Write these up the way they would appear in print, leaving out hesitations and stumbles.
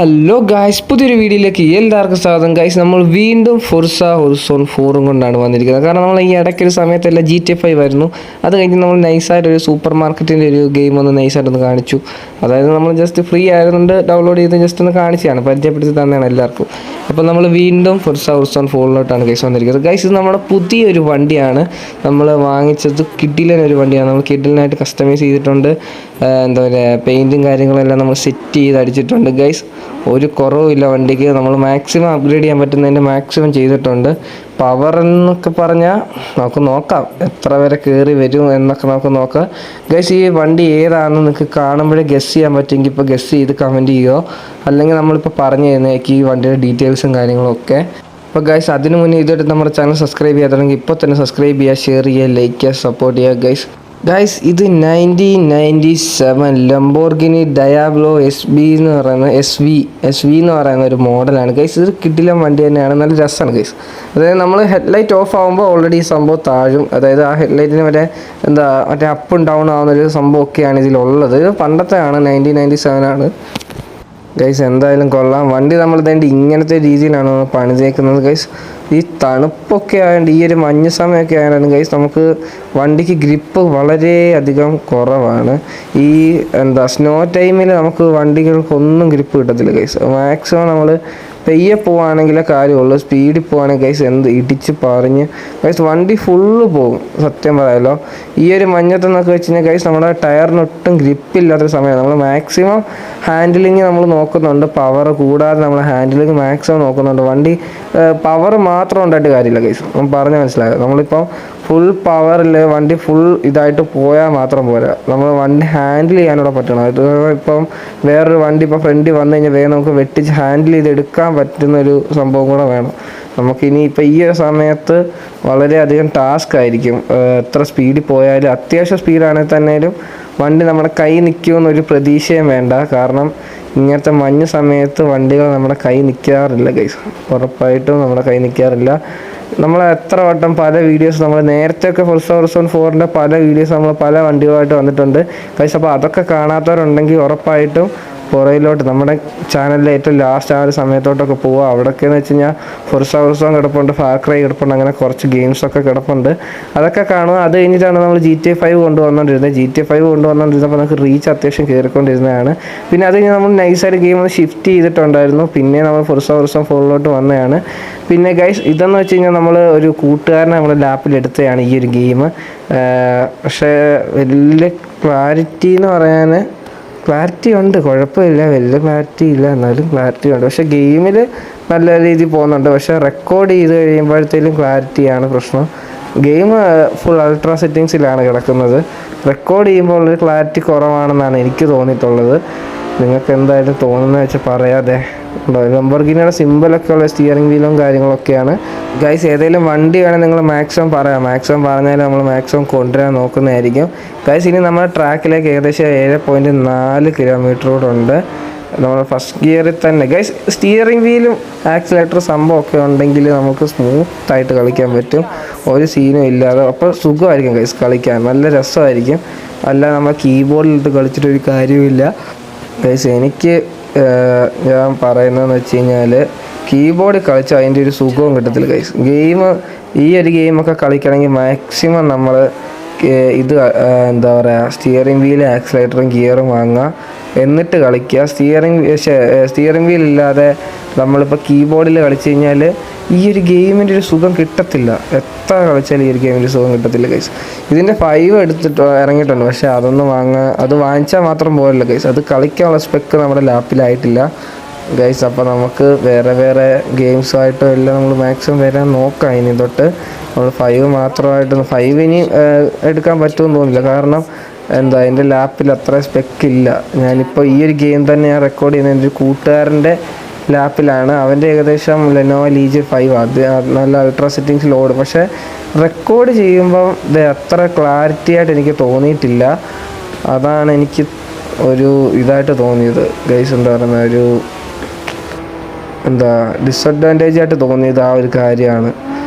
Hello guys, പുതിയൊരു വീഡിയോയിലേക്ക് എല്ലാവർക്കും സ്വാഗതം. ഗായ്സ്, നമ്മൾ വീണ്ടും ഫോർസ ഹൊറിസോൺ 4 കൊണ്ടാണ് വന്നിരിക്കുന്നത്. കാരണം നമ്മൾ ഈ ഇടയ്ക്കൊരു സമയത്തെല്ലാം GTA 5 ആയിരുന്നു. അത് കഴിഞ്ഞ് നമ്മൾ നൈസായിട്ട് ഒരു സൂപ്പർ മാർക്കറ്റിൻ്റെ ഒരു ഗെയിം ഒന്ന് നൈസായിട്ടൊന്ന് കാണിച്ചു. അതായത് നമ്മൾ ജസ്റ്റ് ഫ്രീ ആയതുകൊണ്ട് ഡൗൺലോഡ് ചെയ്ത് ജസ്റ്റ് ഒന്ന് കാണിച്ചാണ്, പരിചയപ്പെടുത്തി തന്നെയാണ് എല്ലാവർക്കും. അപ്പോൾ നമ്മൾ വീണ്ടും ഫോർസ ഹൊറിസോൺ 4 ഗൈസ് വന്നിരിക്കുന്നത്. ഗൈസ്, ഇത് നമ്മുടെ പുതിയൊരു വണ്ടിയാണ്. നമ്മൾ വാങ്ങിച്ചത് കിഡിലിനൊരു വണ്ടിയാണ്. നമ്മൾ കിഡിലിനായിട്ട് കസ്റ്റമൈസ് ചെയ്തിട്ടുണ്ട്. എന്താ പറയുക, പെയിൻറ്റും കാര്യങ്ങളെല്ലാം നമ്മൾ സെറ്റ് ചെയ്ത് അടിച്ചിട്ടുണ്ട്. ഗൈസ്, ഒരു കുറവുമില്ല വണ്ടിക്ക്. നമ്മൾ മാക്സിമം അപ്ഗ്രേഡ് ചെയ്യാൻ പറ്റുന്നതിൻ്റെ മാക്സിമം ചെയ്തിട്ടുണ്ട്. പവർ എന്നൊക്കെ പറഞ്ഞാൽ നമുക്ക് നോക്കാം എത്ര വരെ കയറി വരും എന്നൊക്കെ നമുക്ക് നോക്കാം. ഗൈസ്, ഈ വണ്ടി ഏതാണെന്ന് നിങ്ങൾക്ക് കാണുമ്പോഴേ ഗസ് ചെയ്യാൻ പറ്റുമെങ്കിൽ ഇപ്പോൾ ഗസ് ചെയ്ത് കമൻറ്റ് ചെയ്യുമോ, അല്ലെങ്കിൽ നമ്മളിപ്പോൾ പറഞ്ഞു തരുന്നേക്ക് ഈ വണ്ടിയുടെ ഡീറ്റെയിൽസും കാര്യങ്ങളും ഒക്കെ. അപ്പോൾ ഗൈസ്, അതിന് മുന്നേ ഇതുവരെ നമ്മുടെ ചാനൽ സബ്സ്ക്രൈബ് ചെയ്യാത്തുണ്ടെങ്കിൽ ഇപ്പോൾ തന്നെ സബ്സ്ക്രൈബ് ചെയ്യുക, ഷെയർ ചെയ്യുക, ലൈക്ക് ചെയ്യുക, സപ്പോർട്ട് ചെയ്യുക. ഗൈസ്, ഇത് 1997 ലംബോർഗിനി ഡയാബ്ലോ SB എന്ന് പറയുന്ന SV എന്ന് പറയുന്ന ഒരു മോഡലാണ്. ഗൈസ്, ഇത് കിടിലൻ വണ്ടി തന്നെയാണ്, നല്ല രസമാണ് ഗൈസ്. അതായത് നമ്മൾ ഹെഡ്ലൈറ്റ് ഓഫ് ആകുമ്പോൾ ഓൾറെഡി ഈ സംഭവം താഴും. അതായത് ആ ഹെഡ്ലൈറ്റിന് മറ്റേ അപ്പും ഡൗൺ ആവുന്നൊരു സംഭവമൊക്കെയാണ് ഇതിലുള്ളത്. ഇത് പണ്ടത്തെ ആണ്, 1997 ആണ്. ഗൈസ്, എന്തായാലും കൊള്ളാം വണ്ടി. നമ്മൾ ഇതേണ്ട ഇങ്ങനത്തെ രീതിയിലാണ് പണിതേക്കുന്നത്. ഗൈസ്, ഈ തണുപ്പൊക്കെ ആയതുകൊണ്ട്, ഈ ഒരു മഞ്ഞ സമയമൊക്കെ ആയതുകൊണ്ട് ഗൈസ്, നമുക്ക് വണ്ടിക്ക് ഗ്രിപ്പ് വളരെയധികം കുറവാണ്. ഈ സ്നോ ടൈമിൽ നമുക്ക് വണ്ടികൾക്കൊന്നും ഗ്രിപ്പ് കിട്ടത്തില്ല ഗൈസ്. മാക്സിമം നമ്മൾ പെയ്യെ പോവുകയാണെങ്കിലേ കാര്യമുള്ളൂ. സ്പീഡിൽ പോവുകയാണെങ്കിൽ ഗൈസ് ഇടിച്ച് പറഞ്ഞ് ഗൈസ് വണ്ടി ഫുള്ള് പോകും. സത്യം പറയാമല്ലോ, ഈ ഒരു മഞ്ഞത്തെന്നൊക്കെ വെച്ച് കഴിഞ്ഞാൽ ഗൈസ് നമ്മുടെ ടയറിനൊട്ടും ഗ്രിപ്പില്ലാത്തൊരു സമയമാണ്. നമ്മൾ മാക്സിമം ഹാൻഡിലിങ് നമ്മൾ നോക്കുന്നുണ്ട്. പവർ കൂടാതെ നമ്മൾ ഹാൻഡിലിങ് മാക്സിമം നോക്കുന്നുണ്ട്. വണ്ടി പവർ മാത്രം ഉണ്ടായിട്ട് കാര്യമില്ല ഗൈസ്, പറഞ്ഞ് മനസ്സിലാക്കുക. നമ്മളിപ്പോൾ ഫുൾ പവറിൽ വണ്ടി ഫുൾ ഇതായിട്ട് പോയാൽ മാത്രം പോരാ, നമ്മൾ വണ്ടി ഹാൻഡിൽ ചെയ്യാനൂടെ പറ്റണം. ഇപ്പം വേറൊരു വണ്ടി ഇപ്പോൾ ഫ്രണ്ടിൽ വന്നു കഴിഞ്ഞാൽ വേഗം നമുക്ക് വെട്ടിച്ച് ഹാൻഡിൽ ചെയ്ത് എടുക്കാൻ പറ്റുന്നൊരു സംഭവം കൂടെ വേണം നമുക്കിനി. ഇപ്പോൾ ഈ ഒരു സമയത്ത് വളരെയധികം ടാസ്ക് ആയിരിക്കും. എത്ര സ്പീഡിൽ പോയാലും, അത്യാവശ്യം സ്പീഡാണെങ്കിൽ തന്നെയും വണ്ടി നമ്മുടെ കൈ നിൽക്കുമെന്നൊരു പ്രതീക്ഷയും വേണ്ട. കാരണം ഇങ്ങനത്തെ മഞ്ഞ സമയത്ത് വണ്ടികൾ നമ്മുടെ കൈ നിൽക്കാറില്ല ഗൈസ്, ഉറപ്പായിട്ടും നമ്മുടെ കൈ നിൽക്കാറില്ല. നമ്മൾ എത്ര വട്ടം പല വീഡിയോസ് നമ്മൾ നേരത്തെയൊക്കെ ഫോർസ ഹൊറിസോൺ 4 പല വീഡിയോസ് നമ്മൾ പല വണ്ടികളായിട്ട് വന്നിട്ടുണ്ട് ഗൈസ്. അപ്പോൾ അതൊക്കെ കാണാത്തവരുണ്ടെങ്കിൽ ഉറപ്പായിട്ടും പുറയിലോട്ട് നമ്മുടെ ചാനലിലെ ഏറ്റവും ലാസ്റ്റ് ആ ഒരു സമയത്തോട്ടൊക്കെ പോവുക. അവിടെയൊക്കെയെന്ന് വെച്ച് കഴിഞ്ഞാൽ ഫോർസ ഹൊറിസോൺ കിടപ്പുണ്ട്, ഫാർ ക്രൈ കിടപ്പുണ്ട്, അങ്ങനെ കുറച്ച് ഗെയിംസൊക്കെ കിടപ്പുണ്ട്. അതൊക്കെ കാണുക. അത് കഴിഞ്ഞിട്ടാണ് നമ്മൾ GTA 5 കൊണ്ടുവന്നുകൊണ്ടിരുന്നത്. GTA 5 കൊണ്ടുവന്നുകൊണ്ടിരുന്നപ്പോൾ നമുക്ക് റീച്ച് അത്യാവശ്യം കയറിക്കൊണ്ടിരുന്നതാണ്. പിന്നെ അത് കഴിഞ്ഞ് നമ്മൾ നൈസായിട്ട് ഗെയിം ഒന്ന് ഷിഫ്റ്റ് ചെയ്തിട്ടുണ്ടായിരുന്നു. പിന്നെ നമ്മൾ ഫോർസ ഹൊറിസോൺ 4 വന്നതാണ്. പിന്നെ ഗൈസ്, ഇതെന്ന് വെച്ച് കഴിഞ്ഞാൽ നമ്മൾ ഒരു കൂട്ടുകാരനെ നമ്മുടെ ലാപ്പിലെടുത്തതാണ് ഈ ഒരു ഗെയിം. പക്ഷേ വലിയ ക്ലാരിറ്റി എന്ന് പറയാൻ ക്ലാരിറ്റി ഉണ്ട്, കുഴപ്പമില്ല, വലിയ ക്ലാരിറ്റി ഇല്ല, എന്നാലും ക്ലാരിറ്റി ഉണ്ട്. പക്ഷേ ഗെയിമിൽ നല്ല രീതിയിൽ പോകുന്നുണ്ട്. പക്ഷേ റെക്കോർഡ് ചെയ്ത് കഴിയുമ്പോഴത്തേലും ക്ലാരിറ്റിയാണ് പ്രശ്നം. ഗെയിം ഫുൾ അൾട്രാ സെറ്റിങ്സിലാണ് കിടക്കുന്നത്. റെക്കോർഡ് ചെയ്യുമ്പോൾ ഉള്ളൊരു ക്ലാരിറ്റി കുറവാണെന്നാണ് എനിക്ക് തോന്നിയിട്ടുള്ളത്. നിങ്ങൾക്ക് എന്തായാലും തോന്നുന്നത് വെച്ചാൽ പറയാതെ. ലംബോർഗിനിയുടെ സിമ്പിളൊക്കെ ഉള്ള സ്റ്റിയറിംഗ് വീലും കാര്യങ്ങളൊക്കെയാണ്. ഗൈസ്, ഏതെങ്കിലും വണ്ടി വേണമെങ്കിൽ നിങ്ങൾ മാക്സിമം പറയാം. മാക്സിമം പറഞ്ഞാൽ നമ്മൾ മാക്സിമം കൊണ്ടുവരാൻ നോക്കുന്നതായിരിക്കും. ഗൈസ്, ഇനി നമ്മുടെ ട്രാക്കിലേക്ക് ഏകദേശം 7.4 കിലോമീറ്ററോടുണ്ട്. നമ്മൾ ഫസ്റ്റ് ഗിയറിൽ തന്നെ ഗൈസ് സ്റ്റിയറിംഗ് വീലും ആക്സിലേറ്റർ സംഭവമൊക്കെ ഉണ്ടെങ്കിൽ നമുക്ക് സ്മൂത്തായിട്ട് കളിക്കാൻ പറ്റും, ഒരു സീനും ഇല്ലാതെ. അപ്പോൾ സുഖമായിരിക്കും ഗൈസ് കളിക്കാൻ, നല്ല രസമായിരിക്കും. അല്ല നമ്മൾ കീബോർഡിലിട്ട് കളിച്ചിട്ടൊരു കാര്യമില്ല ഗൈസ്. എനിക്ക് ഞാൻ പറയുന്നതെന്ന് വെച്ച് കഴിഞ്ഞാൽ കീബോർഡിൽ കളിച്ചാൽ അതിൻ്റെ ഒരു സുഖവും കിട്ടത്തില്ല ഗൈസ്. ഈ ഒരു ഗെയിമൊക്കെ കളിക്കണമെങ്കിൽ മാക്സിമം നമ്മൾ ഇത് എന്താ പറയുക, സ്റ്റിയറിംഗ് വീലും ആക്സിലേറ്ററും ഗിയറും വാങ്ങുക, എന്നിട്ട് കളിക്കുക. സ്റ്റിയറിംഗ് വീൽ ഇല്ലാതെ നമ്മളിപ്പോൾ കീബോർഡിൽ കളിച്ച് കഴിഞ്ഞാൽ ഈ ഒരു ഗെയിമിൻ്റെ ഒരു സുഖം കിട്ടത്തില്ല. എത്ര കളിച്ചാലും ഈ ഒരു ഗെയിമിൻ്റെ സുഖം കിട്ടത്തില്ല ഗൈസ്. ഇതിൻ്റെ 5 ഇറങ്ങിയിട്ടുണ്ട്, പക്ഷേ അത് വാങ്ങിച്ചാൽ മാത്രം പോരല്ല ഗൈസ്, അത് കളിക്കാനുള്ള സ്പെക്ക് നമ്മുടെ ലാപ്പിലായിട്ടില്ല ഗൈസ്. അപ്പോൾ നമുക്ക് വേറെ ഗെയിംസുമായിട്ടും എല്ലാം നമ്മൾ മാക്സിമം വരാൻ നോക്കാം. ഇനി തൊട്ട് നമ്മൾ 5 മാത്രമായിട്ട് 5 ഇനി എടുക്കാൻ പറ്റുമെന്ന് തോന്നില്ല. കാരണം എൻ്റെ ലാപ്പിൽ അത്ര സ്പെക്കില്ല. ഞാനിപ്പോൾ ഈ ഒരു ഗെയിം തന്നെ ഞാൻ റെക്കോർഡ് ചെയ്യുന്നത് എൻ്റെ ഒരു കൂട്ടുകാരൻ്റെ ലാപ്പിലാണ്. അവൻ്റെ ഏകദേശം ലെനോവോ ലീജിയൻ 5 അത് നല്ല അൾട്രാ സെറ്റിങ്സിൽ ഓടും. പക്ഷേ റെക്കോർഡ് ചെയ്യുമ്പം ഇത് അത്ര ക്ലാരിറ്റി ആയിട്ട് എനിക്ക് തോന്നിയിട്ടില്ല. അതാണ് എനിക്ക് ഒരു ഇതായിട്ട് തോന്നിയത് ഗൈസ്. എന്താ പറയുന്ന ഒരു ഡിസഡ്വാൻറ്റേജ് ആയിട്ട് തോന്നിയത് ആ ഒരു കാര്യമാണ്.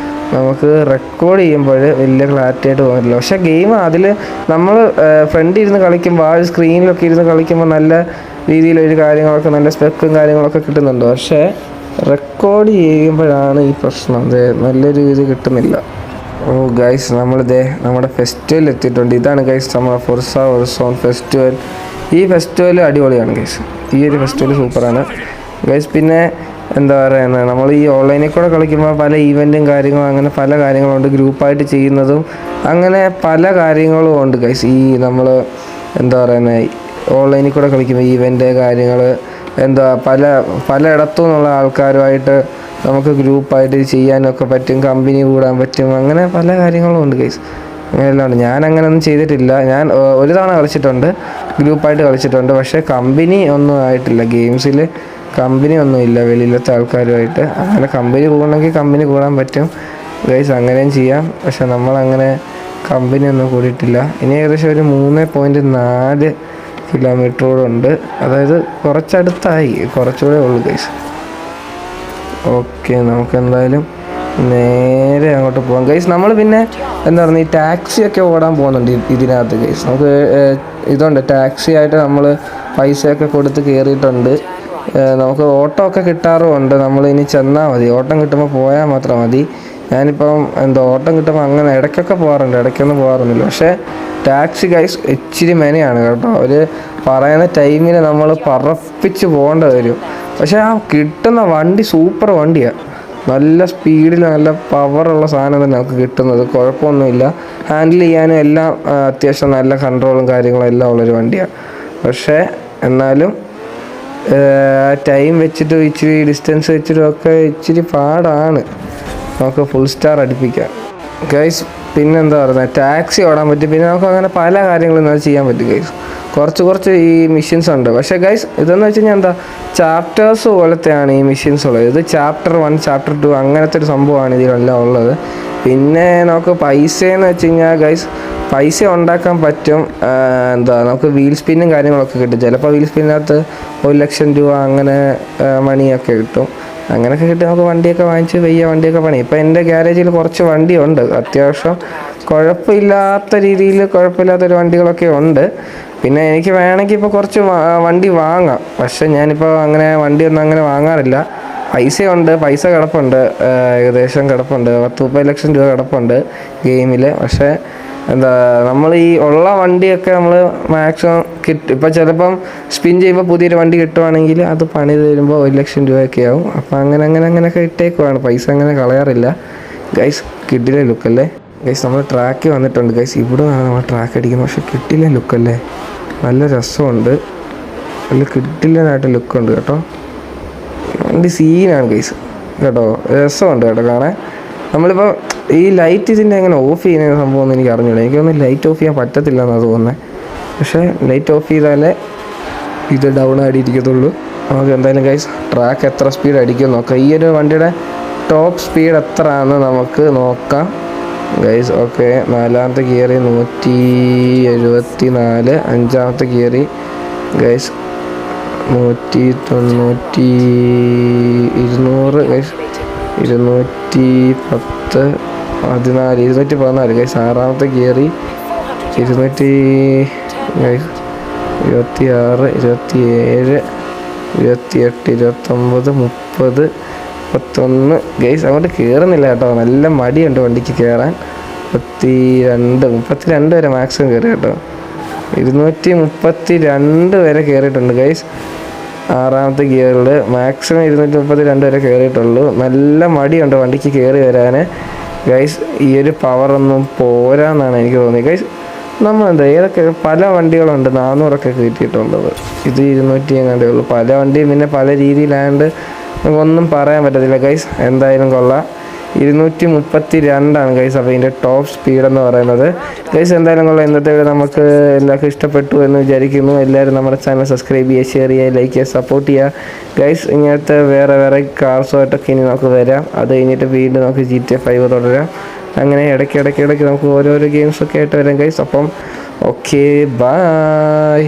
നമുക്ക് റെക്കോർഡ് ചെയ്യുമ്പോൾ വലിയ ക്ലാരിറ്റി ആയിട്ട് തോന്നില്ല. പക്ഷേ ഗെയിം അതിൽ നമ്മൾ ഫ്രണ്ടിൽ ഇരുന്ന് കളിക്കുമ്പോൾ ആ ഒരു സ്ക്രീനിലൊക്കെ ഇരുന്ന് കളിക്കുമ്പോൾ നല്ല രീതിയിലൊരു കാര്യങ്ങളൊക്കെ നല്ല സ്പെക്കും കാര്യങ്ങളൊക്കെ കിട്ടുന്നുണ്ട്. പക്ഷേ റെക്കോർഡ് ചെയ്യുമ്പോഴാണ് ഈ പ്രശ്നം, അത് നല്ലൊരു ഇത് കിട്ടുന്നില്ല. ഓ ഗൈസ്, നമ്മുടെ ഫെസ്റ്റിവൽ എത്തിയിട്ടുണ്ട്. ഇതാണ് ഗൈസ് നമ്മുടെ ഫോർസ ഹൊറൈസൺ ഫെസ്റ്റിവൽ. ഈ ഫെസ്റ്റിവൽ അടിപൊളിയാണ് ഗൈസ്, ഈ ഒരു ഫെസ്റ്റിവൽ സൂപ്പറാണ് ഗൈസ്. പിന്നെ എന്താ പറയുന്നത്, നമ്മൾ ഈ ഓൺലൈനിൽ കൂടെ കളിക്കുമ്പോൾ പല ഈവൻറ്റും കാര്യങ്ങളും അങ്ങനെ പല കാര്യങ്ങളുണ്ട്, ഗ്രൂപ്പായിട്ട് ചെയ്യുന്നതും അങ്ങനെ പല കാര്യങ്ങളും ഉണ്ട് ഗൈസ്. ഈ നമ്മൾ എന്താ പറയുന്നത് ഓൺലൈനിൽ കൂടെ കളിക്കുമ്പോൾ ഈവൻറ്റ് കാര്യങ്ങൾ എന്താ പലയിടത്തു നിന്നുള്ള ആൾക്കാരുമായിട്ട് നമുക്ക് ഗ്രൂപ്പായിട്ട് ചെയ്യാനൊക്കെ പറ്റും, കമ്പനി കൂടാൻ പറ്റും, അങ്ങനെ പല കാര്യങ്ങളും ഉണ്ട് ഗൈസ്. അങ്ങനെയെല്ലാം ഉണ്ട്. ഞാൻ അങ്ങനെയൊന്നും ചെയ്തിട്ടില്ല. ഞാൻ ഒരു തവണ കളിച്ചിട്ടുണ്ട്, ഗ്രൂപ്പായിട്ട് കളിച്ചിട്ടുണ്ട്. പക്ഷേ കമ്പനി ഒന്നും ആയിട്ടില്ല. ഗെയിംസിൽ കമ്പനി ഒന്നുമില്ല വെളിയിലത്തെ ആൾക്കാരുമായിട്ട്. അങ്ങനെ കമ്പനി കൂടണമെങ്കിൽ കമ്പനി കൂടാൻ പറ്റും ഗൈസ്, അങ്ങനെയും ചെയ്യാം. പക്ഷെ നമ്മളങ്ങനെ കമ്പനി ഒന്നും കൂടിയിട്ടില്ല. ഇനി ഏകദേശം ഒരു 3.4 കിലോമീറ്ററോടുണ്ട്, അതായത് കുറച്ചടുത്തായി, കുറച്ചുകൂടെ ഉള്ളു ഗൈസ്. ഓക്കെ, നമുക്ക് എന്തായാലും നേരെ അങ്ങോട്ട് പോകാം ഗൈസ്. നമ്മൾ പിന്നെ എന്താ പറയുക, ഈ ടാക്സിയൊക്കെ ഓടാൻ പോകുന്നുണ്ട് ഇതിനകത്ത് ഗൈസ്. നമുക്ക് ഇതുണ്ട്, ടാക്സി ആയിട്ട് നമ്മൾ പൈസയൊക്കെ കൊടുത്ത് കയറിയിട്ടുണ്ട്. നമുക്ക് ഓട്ടോ ഒക്കെ കിട്ടാറുമുണ്ട്. നമ്മൾ ഇനി ചെന്നാൽ മതി, ഓട്ടം കിട്ടുമ്പോൾ പോയാൽ മാത്രം മതി. ഞാനിപ്പം ഓട്ടം കിട്ടുമ്പോൾ അങ്ങനെ ഇടയ്ക്കൊക്കെ പോകാറുണ്ട്, ഇടയ്ക്കൊന്നും പോകാറൊന്നുമില്ല. പക്ഷേ ടാക്സി ഗൈസ് ഇച്ചിരി മെനയാണ് കേട്ടോ. അവർ പറയുന്ന ടൈമിൽ നമ്മൾ പറപ്പിച്ച് പോകേണ്ടി വരും. പക്ഷേ ആ കിട്ടുന്ന വണ്ടി സൂപ്പർ വണ്ടിയാണ്, നല്ല സ്പീഡിൽ നല്ല പവറുള്ള സാധനം തന്നെ നമുക്ക് കിട്ടുന്നത്. കുഴപ്പമൊന്നുമില്ല, ഹാൻഡിൽ ചെയ്യാനും എല്ലാം അത്യാവശ്യം നല്ല കൺട്രോളും കാര്യങ്ങളും എല്ലാം ഉള്ളൊരു വണ്ടിയാണ്. പക്ഷേ എന്നാലും ടൈം വെച്ചിട്ടും ഇച്ചിരി ഡിസ്റ്റൻസ് വെച്ചിട്ടും ഒക്കെ ഇച്ചിരി പാടാണ് നമുക്ക് ഫുൾ സ്റ്റാർ അടിപ്പിക്കാം ഗൈസ്. പിന്നെന്താ പറയുന്നത്, ടാക്സി ഓടാൻ പറ്റും. പിന്നെ നമുക്ക് അങ്ങനെ പല കാര്യങ്ങളും ഇന്നത് ചെയ്യാൻ പറ്റും ഗൈസ്. കുറച്ച് ഈ മെഷീൻസ് ഉണ്ട്. പക്ഷേ ഗൈസ് ഇതെന്ന് വെച്ച് കഴിഞ്ഞാൽ ചാപ്റ്റേഴ്സ് പോലത്തെയാണ് ഈ മെഷീൻസ് ഉള്ളത്. ഇത് ചാപ്റ്റർ 1 ചാപ്റ്റർ 2 അങ്ങനത്തെ ഒരു സംഭവമാണ് ഇതിലെല്ലാം ഉള്ളത്. പിന്നെ നമുക്ക് പൈസയെന്ന് വെച്ച് കഴിഞ്ഞാൽ ഗൈസ് പൈസ ഉണ്ടാക്കാൻ പറ്റും. നമുക്ക് വീൽ സ്പിന്നും കാര്യങ്ങളൊക്കെ കിട്ടും. ചിലപ്പോൾ വീൽ സ്പിന്നിനകത്ത് 1 ലക്ഷം രൂപ അങ്ങനെ മണിയൊക്കെ കിട്ടും. അങ്ങനെയൊക്കെ കിട്ടി നമുക്ക് വണ്ടിയൊക്കെ വാങ്ങിച്ച് വണ്ടിയൊക്കെ പണി. ഇപ്പോൾ എൻ്റെ ഗ്യാരേജിൽ കുറച്ച് വണ്ടിയുണ്ട്, അത്യാവശ്യം കുഴപ്പമില്ലാത്തൊരു വണ്ടികളൊക്കെ ഉണ്ട്. പിന്നെ എനിക്ക് വേണമെങ്കിൽ ഇപ്പോൾ കുറച്ച് വണ്ടി വാങ്ങാം. പക്ഷേ ഞാനിപ്പോൾ അങ്ങനെ വണ്ടിയൊന്നും അങ്ങനെ വാങ്ങാറില്ല. പൈസ കിടപ്പുണ്ട്, ഏകദേശം കിടപ്പുണ്ട് 10-30 ലക്ഷം രൂപ കിടപ്പുണ്ട് ഗെയിമിൽ. പക്ഷേ നമ്മൾ ഈ ഉള്ള വണ്ടിയൊക്കെ നമ്മൾ മാക്സിമം ഇപ്പം ചിലപ്പം സ്പിൻ ചെയ്യുമ്പോൾ പുതിയൊരു വണ്ടി കിട്ടുവാണെങ്കിൽ അത് പണി തരുമ്പോൾ 1 ലക്ഷം രൂപയൊക്കെ ആവും. അപ്പോൾ അങ്ങനെയൊക്കെ ഇട്ടേക്കുവാണ്, പൈസ അങ്ങനെ കളയാറില്ല ഗൈസ്. കിട്ടില്ല ലുക്കല്ലേ ഗൈസ്, നമ്മൾ ട്രാക്ക് വന്നിട്ടുണ്ട് ഗൈസ്. ഇവിടെ നിന്നാണ് നമ്മൾ ട്രാക്ക് അടിക്കുന്നത്. പക്ഷേ കിട്ടില്ല ലുക്കല്ലേ, നല്ല രസമുണ്ട്, നല്ല കിട്ടില്ലനായിട്ട് ലുക്കുണ്ട് കേട്ടോ. വണ്ടി സീനാണ് ഗൈസ് കേട്ടോ, രസമുണ്ട് കേട്ടോ കാണാൻ. നമ്മളിപ്പോൾ ഈ ലൈറ്റ് ഇതിൻ്റെ എങ്ങനെ ഓഫ് ചെയ്യുന്ന സംഭവം എനിക്ക് അറിഞ്ഞില്ല. എനിക്കൊന്നും ലൈറ്റ് ഓഫ് ചെയ്യാൻ പറ്റത്തില്ല എന്നാണ് തോന്നുന്നത്. പക്ഷേ ലൈറ്റ് ഓഫ് ചെയ്താലേ ഇത് ഡൗൺ ആയിട്ടിരിക്കത്തുള്ളൂ. നമുക്ക് എന്തായാലും ഗൈസ് ട്രാക്ക് എത്ര സ്പീഡ് അടിക്കും നോക്കാം. ഈ ഒരു വണ്ടിയുടെ ടോപ്പ് സ്പീഡ് എത്ര ആണെന്ന് നമുക്ക് നോക്കാം ഗൈസ്. ഓക്കെ, 4ാമത്തെ ഗിയറി 174, 5ാമത്തെ ഗിയറി ഗൈസ് 190, 200 ഗൈസ് 210, 214 ഗൈസ്. 6ാമത്തെ ഗിയറി 200 ഗൈസ് 26, 27, 28, 29, 30, 31 ഗൈസ്. അങ്ങോട്ട് കയറുന്നില്ല കേട്ടോ, നല്ല മടിയുണ്ട് വണ്ടിക്ക് കയറാൻ. 32 വരെ മാക്സിമം കയറി കേട്ടോ. 232 വരെ കയറിയിട്ടുണ്ട് ഗൈസ്. 6ാമത്തെ ഗിയറിൽ മാക്സിമം 232 വരെ കയറിയിട്ടുള്ളൂ. നല്ല മടിയുണ്ട് വണ്ടിക്ക് കയറി വരാൻ ഗൈസ്. ഈ ഒരു പവറൊന്നും പോരാന്നാണ് എനിക്ക് തോന്നിയത് ഗൈസ്. ഏതൊക്കെ പല വണ്ടികളുണ്ട് 400ഒക്കെ കയറ്റിയിട്ടുള്ളത്, ഇത് 200 എങ്ങാണ്ടേ ഉള്ളൂ. പല വണ്ടിയും പിന്നെ പല രീതിയിലായതുകൊണ്ട് നമുക്കൊന്നും പറയാൻ പറ്റത്തില്ല ഗൈസ്. എന്തായാലും കൊള്ളാം. 232 ഗൈസ് അപ്പോൾ ഇതിൻ്റെ ടോപ്പ് സ്പീഡെന്ന് പറയുന്നത് ഗൈസ്. എന്തായാലും കൊള്ളാം. ഇന്നത്തെ വീഡിയോ നമുക്ക് എല്ലാവർക്കും ഇഷ്ടപ്പെട്ടു എന്ന് വിചാരിക്കുന്നു. എല്ലാവരും നമ്മുടെ ചാനൽ സബ്സ്ക്രൈബ് ചെയ്യുക, ഷെയർ ചെയ്യുക, ലൈക്ക് ചെയ്യുക, സപ്പോർട്ട് ചെയ്യുക ഗൈസ്. ഇങ്ങനത്തെ വേറെ കാർസുമായിട്ടൊക്കെ ഇനി നമുക്ക് വരാം. അത് കഴിഞ്ഞിട്ട് വീണ്ടും നമുക്ക് GTA 5 തുടരാം. അങ്ങനെ ഇടയ്ക്ക് നമുക്ക് ഓരോരോ ഗെയിംസൊക്കെ ആയിട്ട് വരാം ഗൈസ്. അപ്പം ഓക്കെ, ബൈ.